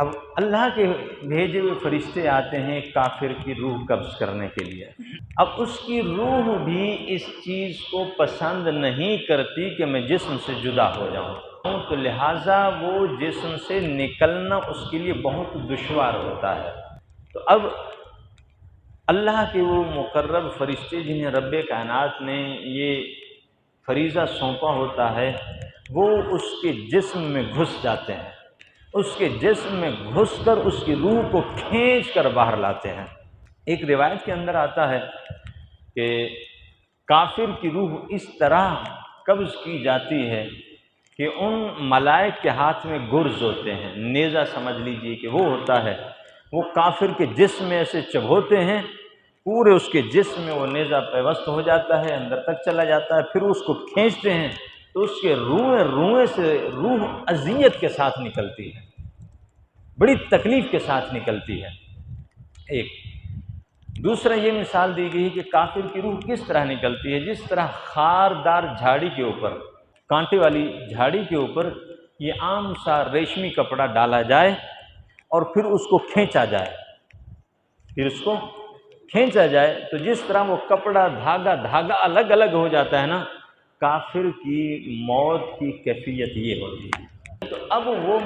اب اللہ کے بھیجے ہوئے فرشتے آتے ہیں کافر کی روح قبض کرنے کے لیے۔ اب اس کی روح بھی اس چیز کو پسند نہیں کرتی کہ میں جسم سے جدا ہو جاؤں، تو لہٰذا وہ جسم سے نکلنا اس کے لیے بہت دشوار ہوتا ہے۔ تو اب اللہ کے وہ مقرب فرشتے جنہیں رب کائنات نے یہ فریضہ سونپا ہوتا ہے، وہ اس کے جسم میں گھس جاتے ہیں، اس کے جسم میں گھس کر اس کی روح کو کھینچ کر باہر لاتے ہیں۔ ایک روایت کے اندر آتا ہے کہ کافر کی روح اس طرح قبض کی جاتی ہے کہ ان ملائک کے ہاتھ میں گرز ہوتے ہیں، نیزہ سمجھ لیجئے کہ وہ ہوتا ہے، وہ کافر کے جسم میں ایسے چبھوتے ہیں، پورے اس کے جسم میں وہ نیزہ پیوست ہو جاتا ہے، اندر تک چلا جاتا ہے، پھر اس کو کھینچتے ہیں تو اس کے روئیں سے روح اذیت کے ساتھ نکلتی ہے، بڑی تکلیف کے ساتھ نکلتی ہے۔ ایک دوسرا یہ مثال دی گئی کہ کافر کی روح کس طرح نکلتی ہے، جس طرح خاردار جھاڑی کے اوپر، کانٹے والی جھاڑی کے اوپر یہ عام سا ریشمی کپڑا ڈالا جائے اور پھر اس کو کھینچا جائے، تو جس طرح وہ کپڑا دھاگا الگ الگ ہو جاتا ہے نا، کافر کی موت کی کیفیت یہ ہوتی ہے۔ تو اب وہ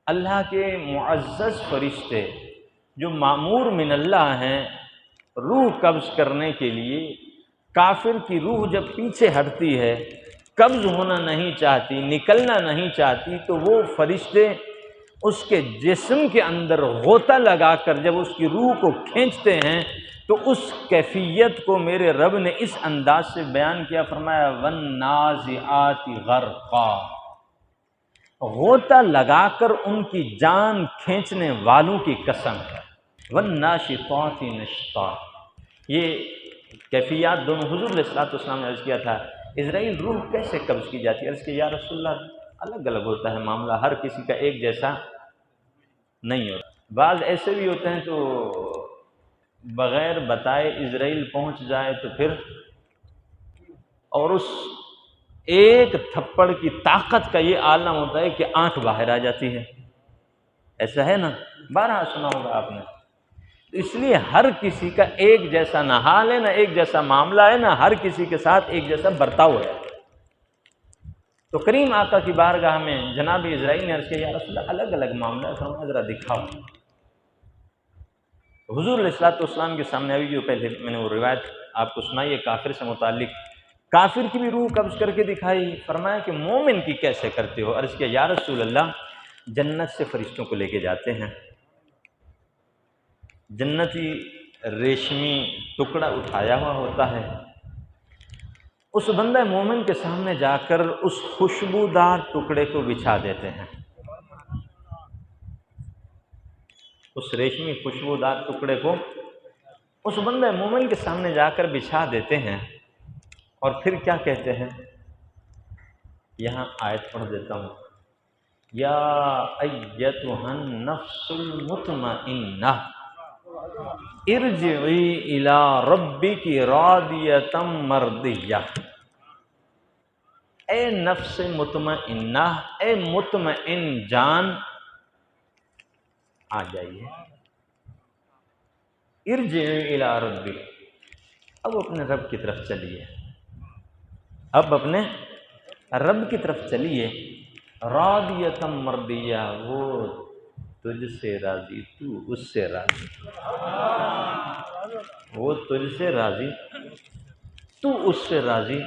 اللہ کے معزز فرشتے جو مامور من اللہ ہیں روح قبض کرنے کے لیے، کافر کی روح جب پیچھے ہٹتی ہے، قبض ہونا نہیں چاہتی، نکلنا نہیں چاہتی، تو وہ فرشتے اس کے جسم کے اندر غوطہ لگا کر جب اس کی روح کو کھینچتے ہیں تو اس کیفیت کو میرے رب نے اس انداز سے بیان کیا، فرمایا وَالنَّازِعَاتِ غَرْقًا، غوطہ لگا کر ان کی جان کھینچنے والوں کی قسم ہے، وَالنَّاشِطَاتِ نَشْطًا۔ یہ کیفیات دونوں حضور علیہ السلام نے عرض کیا تھا اسرائیل روح کیسے قبض کی جاتی ہے؟ عرض کہ یا رسول اللہ الگ الگ ہوتا ہے معاملہ، ہر کسی کا ایک جیسا نہیں ہوتا، بعض ایسے بھی ہوتے ہیں تو بغیر بتائے اسرائیل پہنچ جائے تو پھر اور اس ایک تھپڑ کی طاقت کا یہ عالم ہوتا ہے کہ آنکھ باہر آ جاتی ہے، ایسا ہے نا، بارہا سنا ہوگا آپ نے۔ اس لیے ہر کسی کا ایک جیسا نہ حال ہے، نہ ایک جیسا معاملہ ہے، نہ ہر کسی کے ساتھ ایک جیسا برتاؤ ہے۔ تو کریم آقا کی بارگاہ میں جناب اسرائیل نے عرض کیا یا رسول اللہ الگ الگ معاملہ ہے، فرمایا ذرا دکھاؤ۔ حضور علیہ السلام کے سامنے ابھی جو پہلے میں نے وہ روایت آپ کو سنائی ہے کافر سے متعلق، کافر کی بھی روح قبض کر کے دکھائی، فرمایا کہ مومن کی کیسے کرتے ہو؟ عرض کیا یا رسول اللہ جنت سے فرشتوں کو لے کے جاتے ہیں، جنتی ریشمی ٹکڑا اٹھایا ہوا ہوتا ہے، اس بندہ مومن کے سامنے جا کر اس خوشبودار ٹکڑے کو بچھا دیتے ہیں، اس ریشمی خوشبودار ٹکڑے کو اس بندہ مومن کے سامنے جا کر بچھا دیتے ہیں، اور پھر کیا کہتے ہیں؟ یہاں آیت پڑھ دیتا ہوں، یا ایتھا النفس المطمئنہ ارجعی الی ربک راضیۃ مرضیہ، اے نفس مطمئنہ، اے مطمئن جان آ جائیے، ارجعی الی ربک، اب اپنے رب کی طرف چلیے، اب اپنے رب کی طرف چلیے، راضیۃ مرضیہ، وہ تجھ سے راضی، تو اس سے راضی، وہ تجھ سے راضی، تو اس سے راضی،